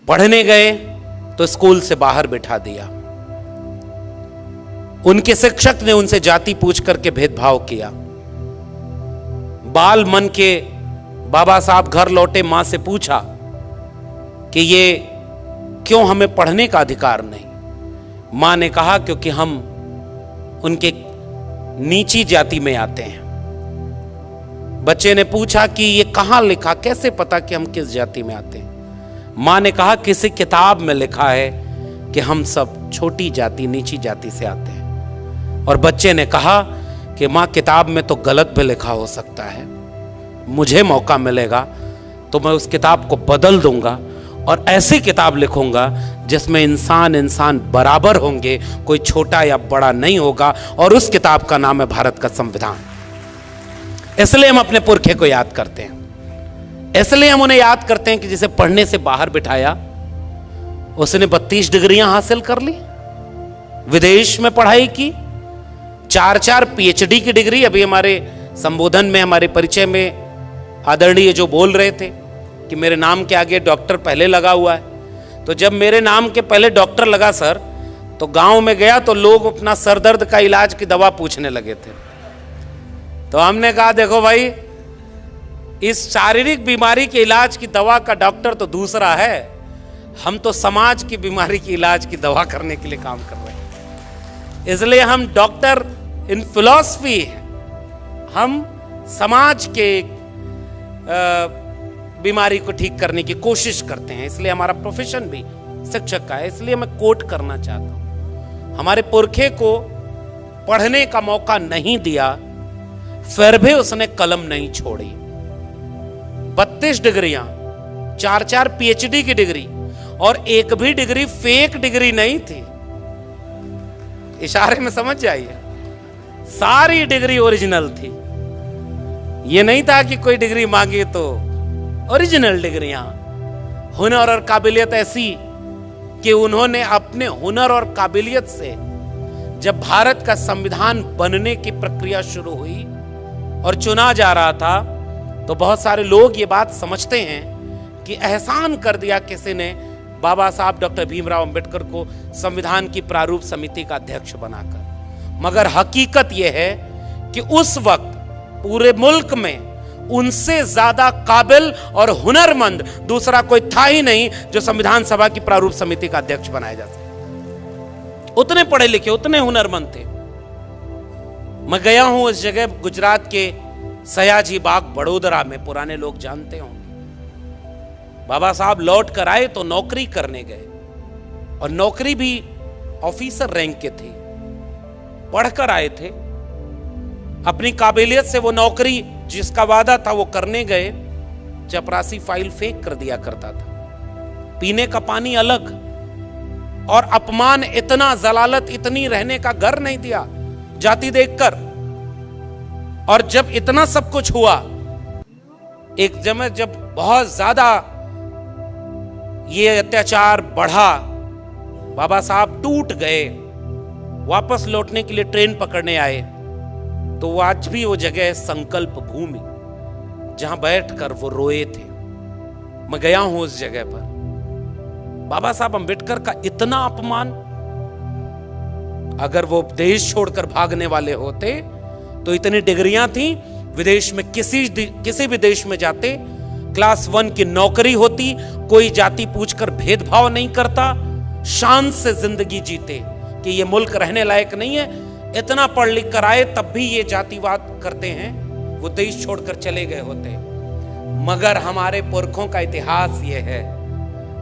पढ़ने गए तो स्कूल से बाहर बिठा दिया। उनके शिक्षक ने उनसे जाति पूछ करके भेदभाव किया। बाल मन के बाबा साहब घर लौटे, मां से पूछा कि ये क्यों हमें पढ़ने का अधिकार नहीं। मां ने कहा क्योंकि हम उनके नीची जाति में आते हैं। बच्चे ने पूछा कि ये कहां लिखा, कैसे पता कि हम किस जाति में आते हैं। मां ने कहा किसी किताब में लिखा है कि हम सब छोटी जाति, नीची जाति से आते हैं। और बच्चे ने कहा कि मां किताब में तो गलत भी लिखा हो सकता है, मुझे मौका मिलेगा तो मैं उस किताब को बदल दूंगा और ऐसी किताब लिखूंगा जिसमें इंसान इंसान बराबर होंगे, कोई छोटा या बड़ा नहीं होगा। और उस किताब का नाम है भारत का संविधान। इसलिए हम अपने पुरखे को याद करते हैं, इसलिए हम उन्हें याद करते हैं कि जिसे पढ़ने से बाहर बिठाया उसने 32 डिग्रियां हासिल कर ली, विदेश में पढ़ाई की, 4-4 पीएचडी की डिग्री। अभी हमारे संबोधन में, हमारे परिचय में आदरणीय जो बोल रहे थे कि मेरे नाम के आगे डॉक्टर पहले लगा हुआ है, तो जब मेरे नाम के पहले डॉक्टर लगा सर, तो गांव में गया तो लोग अपना सर दर्द का इलाज की दवा पूछने लगे थे। तो हमने कहा देखो भाई, इस शारीरिक बीमारी के इलाज की दवा का डॉक्टर तो दूसरा है, हम तो समाज की बीमारी की इलाज की दवा करने के लिए काम कर रहे हैं। इसलिए हम डॉक्टर इन फिलॉसफी हैं, हम समाज के बीमारी को ठीक करने की कोशिश करते हैं। इसलिए हमारा प्रोफेशन भी शिक्षक का है। इसलिए मैं कोट करना चाहता हूं, हमारे पुरखे को पढ़ने का मौका नहीं दिया, फिर भी उसने कलम नहीं छोड़ी। 32 डिग्रियां, 4-4 पीएचडी की डिग्री, और एक भी डिग्री फेक डिग्री नहीं थी। इशारे में समझ जाइए, सारी डिग्री ओरिजिनल थी। ये नहीं था कि कोई डिग्री मांगी तो ओरिजिनल डिग्रियां। हुनर और काबिलियत ऐसी कि उन्होंने अपने हुनर और काबिलियत से, जब भारत का संविधान बनने की प्रक्रिया शुरू हुई और चुना जा रहा था, तो बहुत सारे लोग ये बात समझते हैं कि एहसान कर दिया किसी ने बाबा साहब डॉक्टर भीमराव अंबेडकर को संविधान की प्रारूप समिति का अध्यक्ष बनाकर। मगर हकीकत यह है कि उस वक्त पूरे मुल्क में उनसे ज्यादा काबिल और हुनरमंद दूसरा कोई था ही नहीं जो संविधान सभा की प्रारूप समिति का अध्यक्ष बनाया जा सके। उतने पढ़े लिखे, उतने हुनरमंद थे। मैं गया हूं उस जगह, गुजरात के सयाजी बाग बड़ोदरा में, पुराने लोग जानते होंगे। बाबा साहब लौट कर आए तो नौकरी करने गए, और नौकरी भी ऑफिसर रैंक के थे, पढ़कर आए थे। अपनी काबिलियत से वो नौकरी जिसका वादा था वो करने गए, चपरासी फाइल फेंक कर दिया करता था, पीने का पानी अलग, और अपमान इतना, जलालत इतनी, रहने का घर नहीं दिया जाति देखकर। और जब इतना सब कुछ हुआ, एक जब बहुत ज्यादा ये अत्याचार बढ़ा, बाबा साहब टूट गए, वापस लौटने के लिए ट्रेन पकड़ने आए, तो वो आज भी वो जगह है संकल्प भूमि, जहां बैठकर वो रोए थे। मैं गया हूं उस जगह पर। बाबा साहब अंबेडकर का इतना अपमान, अगर वो देश छोड़कर भागने वाले होते तो इतनी डिग्रियां थी, विदेश में किसी भी देश में जाते, क्लास 1 की नौकरी होती, कोई जाति पूछकर भेदभाव नहीं करता, शान से जिंदगी जीते कि ये मुल्क रहने लायक नहीं है। इतना पढ़ लिख कर आए, तब भी ये जातिवाद करते हैं, वो देश छोड़कर चले गए होते। मगर हमारे पुरखों का इतिहास ये है,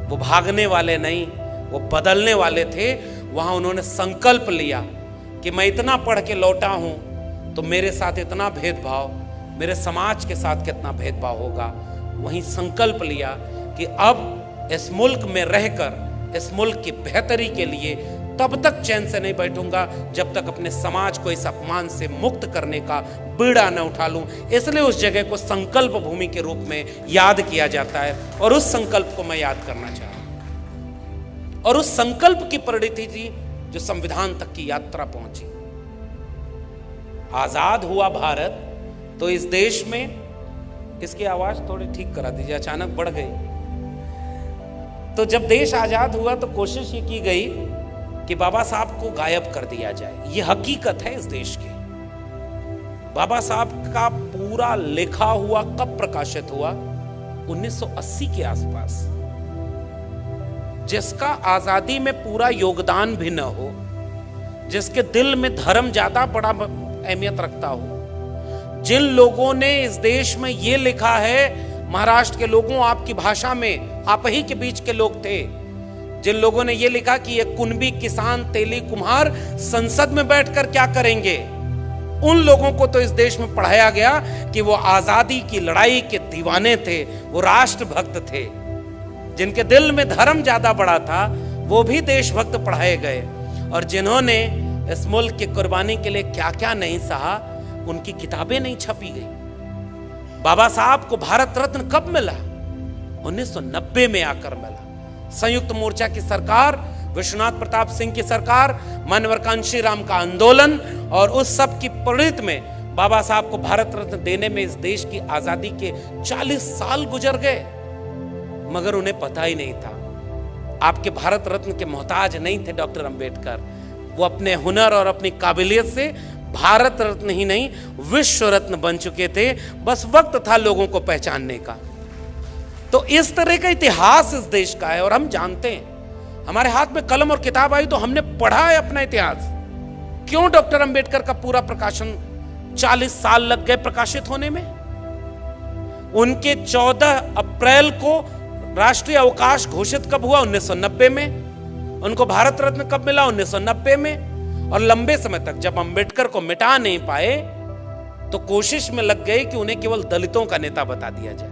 वो भागने वाले नहीं, वो बदलने वाले थे। वहां उन्होंने संकल्प लिया कि मैं इतना पढ़ के लौटा हूं तो मेरे साथ इतना भेदभाव, मेरे समाज के साथ कितना भेदभाव होगा। वहीं संकल्प लिया कि अब इस मुल्क में रहकर, इस मुल्क की बेहतरी के लिए तब तक चैन से नहीं बैठूंगा जब तक अपने समाज को इस अपमान से मुक्त करने का बीड़ा न उठा लूं। इसलिए उस जगह को संकल्प भूमि के रूप में याद किया जाता है, और उस संकल्प को मैं याद करना चाहता हूं। और उस संकल्प की परिणति थी जो संविधान तक की यात्रा पहुंची। आजाद हुआ भारत तो इस देश में, इसकी आवाज थोड़ी ठीक करा दीजिए, अचानक बढ़ गई। तो जब देश आजाद हुआ तो कोशिश ये की गई कि बाबा साहब को गायब कर दिया जाए। ये हकीकत है इस देश की। बाबा साहब का पूरा लिखा हुआ कब प्रकाशित हुआ? 1980 के आसपास। जिसका आजादी में पूरा योगदान भी न हो, जिसके दिल में धर्म ज्यादा बड़ा अहमियत रखता हो, जिन लोगों ने इस देश में यह लिखा है, महाराष्ट्र के लोगों आपकी भाषा में, आप ही के बीच के लोग थे, जिन लोगों ने यह लिखा कि ये कुंभी किसान तेली कुम्हार संसद में बैठकर क्या करेंगे, उन लोगों को तो इस देश में पढ़ाया गया कि वो आजादी की लड़ाई के दीवाने थे, वो राष्ट्रभक्त थे। जिनके दिल में धर्म ज्यादा बड़ा था वो भी देशभक्त पढ़ाए गए, और जिन्होंने इस मुल्क की कुर्बानी के लिए क्या क्या नहीं सहा, उनकी किताबें नहीं छपी गई। बाबा साहब को भारत रत्न कब मिला? 1990 में आकर मिला। संयुक्त मोर्चा की सरकार, विश्वनाथ प्रताप सिंह की सरकार, मानवर कांशीराम का आंदोलन और उस सब की प्रेरित में बाबा साहब को भारत रत्न देने में इस देश की आजादी के 40 साल गुजर गए, मगर उन्हें पता ही नहीं था। आपके भारत रत्न के मोहताज नहीं थे डॉक्टर अंबेडकर। वो अपने हुनर और अपनी काबिलियत से भारत रत्न ही नहीं, विश्व रत्न बन चुके थे। बस वक्त था लोगों को पहचानने का। तो इस तरह का इतिहास इस देश का है, और हम जानते हैं। हमारे हाथ में कलम और किताब आई तो हमने पढ़ा है अपना इतिहास। क्यों डॉक्टर अंबेडकर का पूरा प्रकाशन 40 साल लग गए प्रकाशित होने में? उनके 14 अप्रैल को राष्ट्रीय अवकाश घोषित कब हुआ? 1990 में। उनको भारत रत्न कब मिला? 1990 में। और लंबे समय तक जब अंबेडकर को मिटा नहीं पाए तो कोशिश में लग गए कि उन्हें केवल दलितों का नेता बता दिया जाए।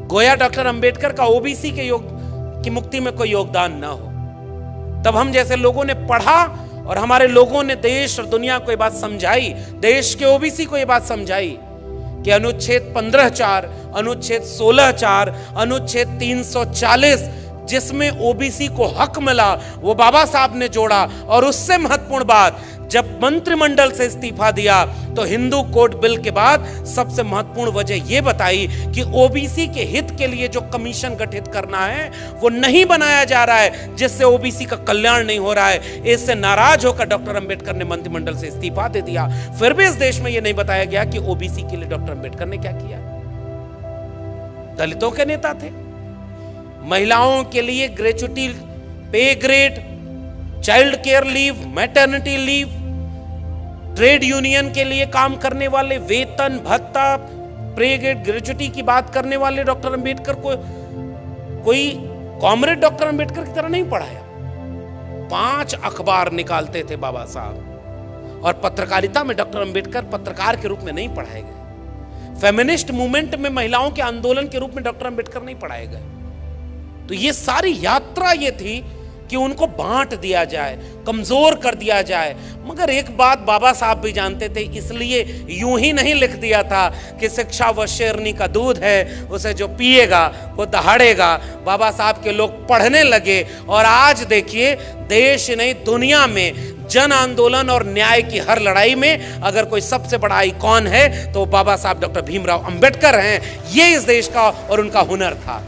गोया डॉक्टर अंबेडकर का ओबीसी की मुक्ति में कोई योगदान ना हो। तब हम जैसे लोगों ने पढ़ा और हमारे लोगों ने देश और दुनिया को यह बात समझाई, देश के ओबीसी को यह बात समझाई कि अनुच्छेद 15(4), अनुच्छेद 16(4), अनुच्छेद 340 जिसमें ओबीसी को हक मिला, वो बाबा साहब ने जोड़ा। और उससे महत्वपूर्ण बात, जब मंत्रिमंडल से इस्तीफा दिया तो हिंदू कोड बिल के बाद सबसे महत्वपूर्ण वजह यह बताई कि ओबीसी के हित के लिए जो कमीशन गठित करना है वो नहीं बनाया जा रहा है, जिससे ओबीसी का कल्याण नहीं हो रहा है। इससे नाराज होकर डॉक्टर अंबेडकर ने मंत्रिमंडल से इस्तीफा दे दिया। फिर भी इस देश में यह नहीं बताया गया कि ओबीसी के लिए डॉक्टर अंबेडकर ने क्या किया। दलितों के नेता थे, महिलाओं के लिए ग्रेच्युटी, पे grade, child care leave, maternity leave, trade union के लिए काम करने वाले वेतन भत्ता, पे ग्रेड, ग्रेच्युटी की बात करने वाले डॉक्टर अंबेडकर को कोई कॉमरेड डॉक्टर अंबेडकर की तरह नहीं पढ़ाया। 5 अखबार निकालते थे बाबा साहब, और पत्रकारिता में डॉक्टर अंबेडकर पत्रकार के रूप में नहीं पढ़ाए गए। फेमिनिस्ट मूवमेंट में महिलाओं के आंदोलन के रूप में डॉक्टर अंबेडकर नहीं पढ़ाए गए। तो ये सारी यात्रा ये थी कि उनको बांट दिया जाए, कमजोर कर दिया जाए। मगर एक बात बाबा साहब भी जानते थे, इसलिए यूं ही नहीं लिख दिया था कि शिक्षा वो शेरनी का दूध है, उसे जो पिएगा वो दहाड़ेगा। बाबा साहब के लोग पढ़ने लगे, और आज देखिए देश नहीं दुनिया में जन आंदोलन और न्याय की हर लड़ाई में अगर कोई सबसे बड़ा आइकॉन है तो बाबा साहब डॉक्टर भीमराव अंबेडकर हैं। ये इस देश का और उनका हुनर था,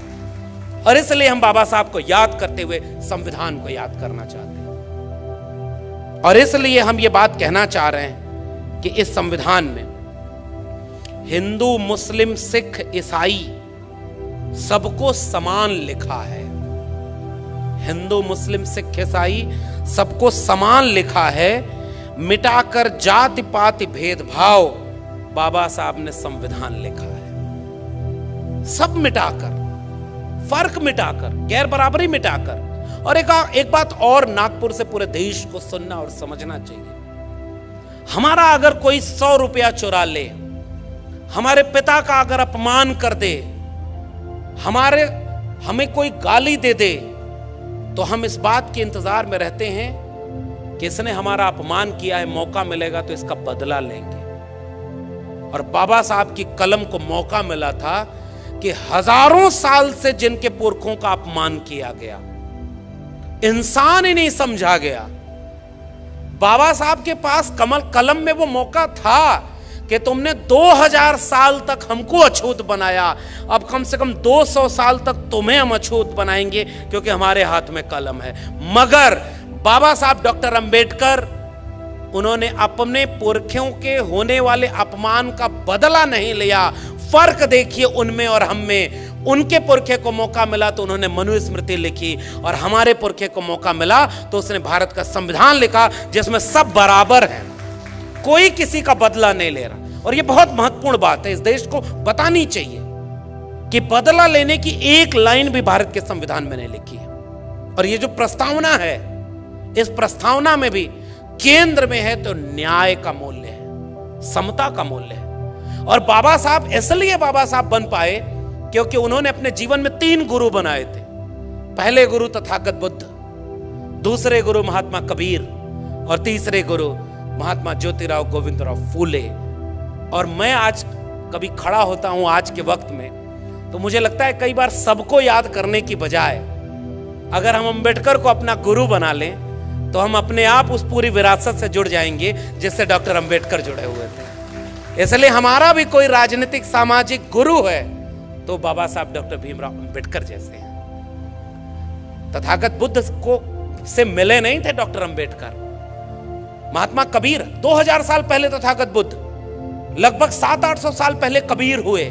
और इसलिए हम बाबा साहब को याद करते हुए संविधान को याद करना चाहते हैं। और इसलिए हम ये बात कहना चाह रहे हैं कि इस संविधान में हिंदू, मुस्लिम, सिख, ईसाई सबको समान लिखा है। हिंदू, मुस्लिम, सिख, ईसाई सबको समान लिखा है। मिटाकर जाति पाति भेदभाव बाबा साहब ने संविधान लिखा है। सब मिटाकर, फर्क मिटाकर, गैर बराबरी मिटाकर। और एक बात और नागपुर से पूरे देश को सुनना और समझना चाहिए। हमारा अगर कोई 100 रुपया चुरा ले, हमारे पिता का अगर अपमान कर दे, हमें कोई गाली दे दे, तो हम इस बात के इंतजार में रहते हैं कि इसने हमारा अपमान किया है, मौका मिलेगा तो इसका बदला लेंगे। और बाबा साहब की कलम को मौका मिला था कि हजारों साल से जिनके पुरखों का अपमान किया गया, इंसान ही नहीं समझा गया, बाबा साहब के पास कलम में वो मौका था कि तुमने 2000 साल तक हमको अछूत बनाया, अब कम से कम 200 साल तक तुम्हें हम अछूत बनाएंगे, क्योंकि हमारे हाथ में कलम है। मगर बाबा साहब डॉक्टर अंबेडकर, उन्होंने अपने पुरखों के होने वाले अपमान का बदला नहीं लिया। फर्क देखिए उनमें और हम में। उनके पुरखे को मौका मिला तो उन्होंने मनुस्मृति लिखी, और हमारे पुरखे को मौका मिला तो उसने भारत का संविधान लिखा, जिसमें सब बराबर हैं, कोई किसी का बदला नहीं ले रहा। और यह बहुत महत्वपूर्ण बात है, इस देश को बतानी चाहिए कि बदला लेने की एक लाइन भी भारत के संविधान में नहीं लिखी है। और ये जो प्रस्तावना है, इस प्रस्तावना में भी केंद्र में है तो न्याय का मूल्य है, समता का मूल्य है। और बाबा साहब इसलिए बाबा साहब बन पाए क्योंकि उन्होंने अपने जीवन में 3 गुरु बनाए थे। पहले गुरु तथागत बुद्ध, दूसरे गुरु महात्मा कबीर, और तीसरे गुरु महात्मा ज्योतिराव गोविंदराव फूले। और मैं आज कभी खड़ा होता हूं आज के वक्त में, तो मुझे लगता है कई बार सबको याद करने की बजाय अगर हम अंबेडकर को अपना गुरु बना लें तो हम अपने आप उस पूरी विरासत से जुड़ जाएंगे जिससे डॉक्टर अंबेडकर जुड़े हुए थे। इसलिए हमारा भी कोई राजनीतिक सामाजिक गुरु है तो बाबा साहब डॉक्टर भीमराव अंबेडकर जैसे हैं। तथागत बुद्ध को से मिले नहीं थे डॉक्टर अंबेडकर। महात्मा कबीर 2000 साल पहले तथागत बुद्ध, लगभग 700-800 साल पहले कबीर हुए।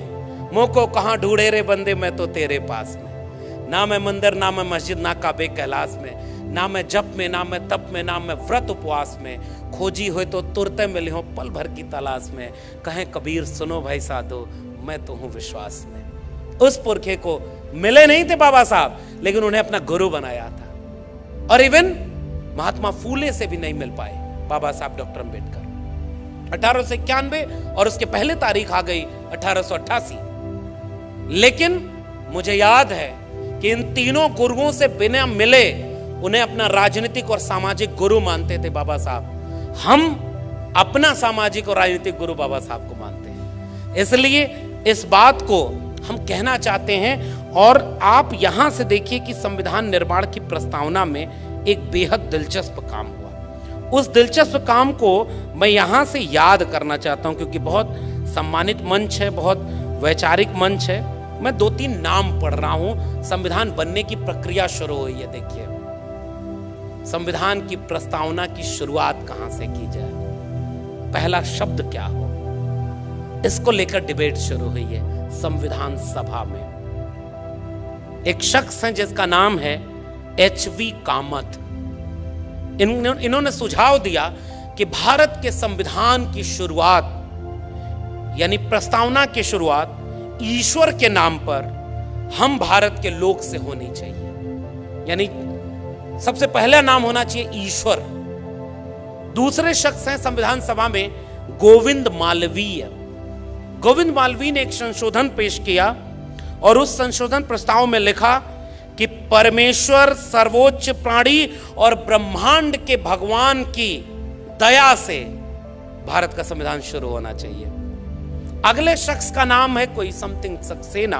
मुँह को कहां ढूंढे रे बंदे, मैं तो तेरे पास में। ना मैं मंदिर, ना मैं मस्जिद, ना काबे कैलाश में, ना मैं जप में, ना मैं तप में, ना मैं व्रत उपवास में। खोजी हुए तो तुरते मिले हो पल भर की तलाश में। कहें कबीर सुनो भाई साधो, मैं तो हूं विश्वास में। उस पुरखे को मिले नहीं थे बाबा साहब, लेकिन उन्हें अपना गुरु बनाया था। और इवन महात्मा फूले से भी नहीं मिल पाए बाबा साहब डॉक्टर अंबेडकर। 1891 और उसके पहले तारीख आ गई 1888। लेकिन मुझे याद है कि इन तीनों गुरुओं से बिना मिले उन्हें अपना राजनीतिक और सामाजिक गुरु मानते थे बाबा साहब। हम अपना सामाजिक और राजनीतिक गुरु बाबा साहब को मानते हैं। इसलिए इस बात को हम कहना चाहते हैं। और आप यहां से देखिए कि संविधान निर्माण की प्रस्तावना में एक बेहद दिलचस्प काम हुआ। उस दिलचस्प काम को मैं यहां से याद करना चाहता हूं, क्योंकि बहुत सम्मानित मंच है, बहुत वैचारिक मंच है। मैं 2-3 नाम पढ़ रहा हूं। संविधान बनने की प्रक्रिया शुरू हुई है। देखिए, संविधान की प्रस्तावना की शुरुआत कहां से की जाए, पहला शब्द क्या हो, इसको लेकर डिबेट शुरू हुई है संविधान सभा में। एक शख्स हैं जिसका नाम है HV कामत। इन्होंने सुझाव दिया कि भारत के संविधान की शुरुआत, यानी प्रस्तावना की शुरुआत ईश्वर के नाम पर हम भारत के लोग से होनी चाहिए। यानी सबसे पहला नाम होना चाहिए ईश्वर। दूसरे शख्स हैं संविधान सभा में गोविंद मालवीय। गोविंद मालवीय ने एक संशोधन पेश किया और उस संशोधन प्रस्ताव में लिखा कि परमेश्वर सर्वोच्च प्राणी और ब्रह्मांड के भगवान की दया से भारत का संविधान शुरू होना चाहिए। अगले शख्स का नाम है कोई समथिंग सक्सेना।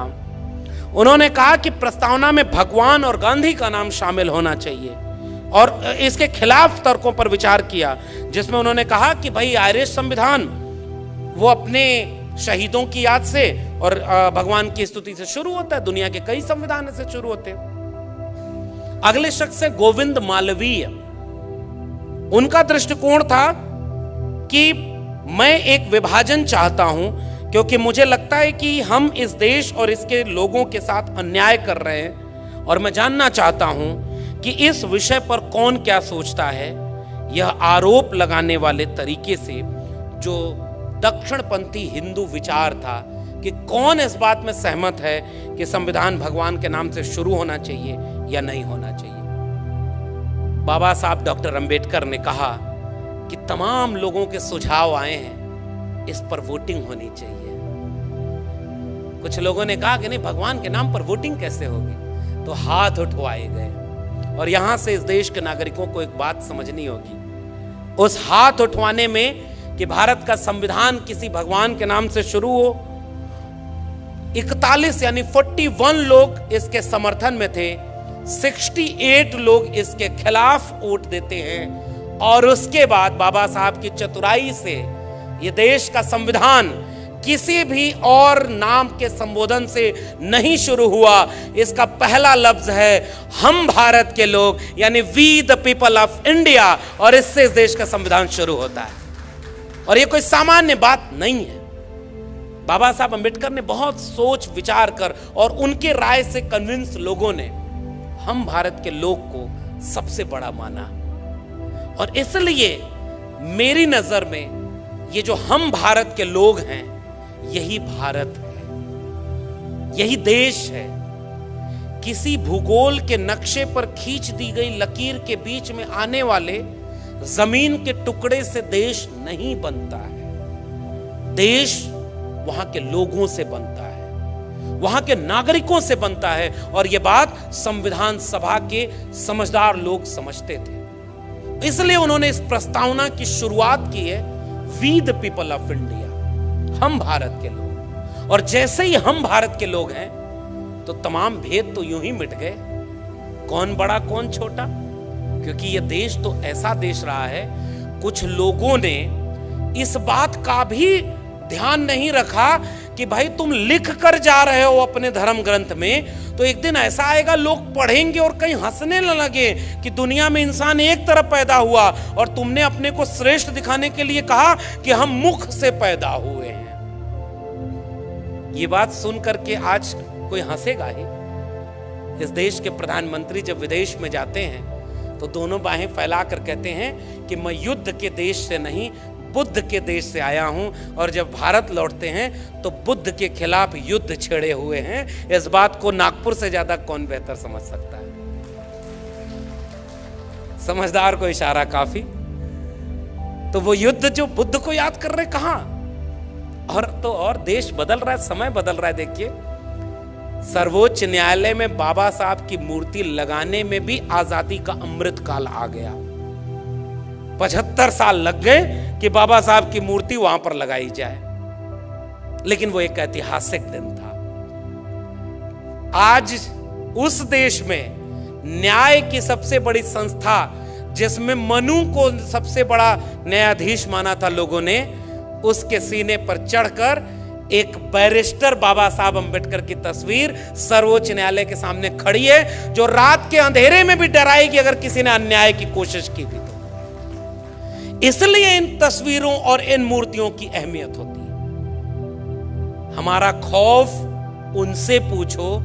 उन्होंने कहा कि प्रस्तावना में भगवान और गांधी का नाम शामिल होना चाहिए और इसके खिलाफ तर्कों पर विचार किया, जिसमें उन्होंने कहा कि भाई आयरिश संविधान वो अपने शहीदों की याद से और भगवान की स्तुति से शुरू होता है। दुनिया के कई संविधान से शुरू होते हैं। अगले शख्स है गोविंद मालवीय। उनका दृष्टिकोण था कि मैं एक विभाजन चाहता हूं, क्योंकि मुझे लगता है कि हम इस देश और इसके लोगों के साथ अन्याय कर रहे हैं और मैं जानना चाहता हूं कि इस विषय पर कौन क्या सोचता है। यह आरोप लगाने वाले तरीके से जो दक्षिणपंथी हिंदू विचार था कि कौन इस बात में सहमत है कि संविधान भगवान के नाम से शुरू होना चाहिए या नहीं होना चाहिए। बाबा साहब डॉक्टर अंबेडकर ने कहा कि तमाम लोगों के सुझाव आए हैं, इस पर वोटिंग होनी चाहिए। कुछ लोगों ने कहा कि नहीं, भगवान के नाम पर वोटिंग कैसे होगी, तो हाथ उठवाए गए। और यहां से इस देश के नागरिकों को एक बात समझनी होगी, उस हाथ उठवाने में कि भारत का संविधान किसी भगवान के नाम से शुरू हो, 41 यानी 41 लोग इसके समर्थन में थे, 68 लोग इसके खिलाफ वोट देते हैं। और उसके बाद बाबा साहब की चतुराई से ये देश का संविधान किसी भी और नाम के संबोधन से नहीं शुरू हुआ। इसका पहला लफ्ज है हम भारत के लोग, यानी we the people of India, और इससे इस देश का संविधान शुरू होता है। और ये कोई सामान्य बात नहीं है। बाबा साहब अंबेडकर ने बहुत सोच विचार कर और उनके राय से कन्विंस लोगों ने हम भारत के लोग को सबसे बड़ा माना। और इसलिए मेरी नजर में ये जो हम भारत के लोग हैं, यही भारत है, यही देश है। किसी भूगोल के नक्शे पर खींच दी गई लकीर के बीच में आने वाले जमीन के टुकड़े से देश नहीं बनता है। देश वहां के लोगों से बनता है, वहां के नागरिकों से बनता है। और यह बात संविधान सभा के समझदार लोग समझते थे। इसलिए उन्होंने इस प्रस्तावना की शुरुआत की है, we the people of India, हम भारत के लोग। और जैसे ही हम भारत के लोग हैं तो तमाम भेद तो यूं ही मिट गए, कौन बड़ा कौन छोटा। क्योंकि यह देश तो ऐसा देश रहा है, कुछ लोगों ने इस बात का भी ध्यान नहीं रखा कि भाई तुम लिख कर जा रहे हो अपने धर्म ग्रंथ में, तो एक दिन ऐसा आएगा लोग पढ़ेंगे और कहीं हंसने न लगे कि दुनिया में इंसान एक तरफ पैदा हुआ और तुमने अपने को श्रेष्ठ दिखाने के लिए कहा कि हम मुख से पैदा हुए हैं। ये बात सुन करके आज कोई हंसेगा ही। इस देश के प्रधानमंत्री जब विदेश में जाते हैं तो दोनों बाहें फैलाकर कहते हैं कि मैं युद्ध के देश से नहीं, बुद्ध के देश से आया हूं। और जब भारत लौटते हैं तो बुद्ध के खिलाफ युद्ध छेड़े हुए हैं। इस बात को नागपुर से ज्यादा कौन बेहतर समझ सकता है। समझदार को इशारा काफी। तो वो युद्ध जो बुद्ध को याद कर रहे, कहां और देश बदल रहा है, समय बदल रहा है। देखिए, सर्वोच्च न्यायालय में बाबा साहब की मूर्ति लगाने में भी आजादी का अमृत काल आ गया। 75 साल लग गए कि बाबा साहब की मूर्ति वहां पर लगाई जाए, लेकिन वो एक ऐतिहासिक दिन था। आज उस देश में न्याय की सबसे बड़ी संस्था, जिसमें मनु को सबसे बड़ा न्यायाधीश माना था लोगों ने, उसके सीने पर चढ़कर एक बैरिस्टर बाबा साहब अंबेडकर की तस्वीर सर्वोच्च न्यायालय के सामने खड़ी है, जो रात के अंधेरे में भी डराएगी अगर किसी ने अन्याय की कोशिश की भी तो। इसलिए इन तस्वीरों और इन मूर्तियों की अहमियत होती है। हमारा खौफ उनसे पूछो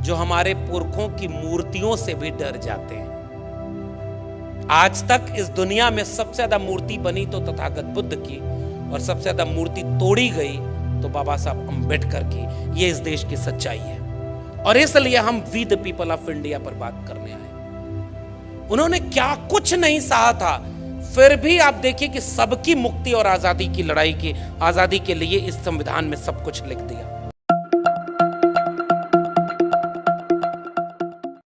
जो हमारे पुरखों की मूर्तियों से भी डर जाते हैं। आज तक इस दुनिया में सबसे ज्यादा मूर्ति बनी तो तथागत बुद्ध की, और सबसे ज्यादा मूर्ति तोड़ी गई तो बाबा साहब अंबेडकर की। ये इस देश की सच्चाई है। और इसलिए हम we the people of India पर बात करने आए। उन्होंने क्या कुछ नहीं सहा था, फिर भी आप देखिए कि सबकी मुक्ति और आजादी की लड़ाई की, आजादी के लिए इस संविधान में सब कुछ लिख दिया।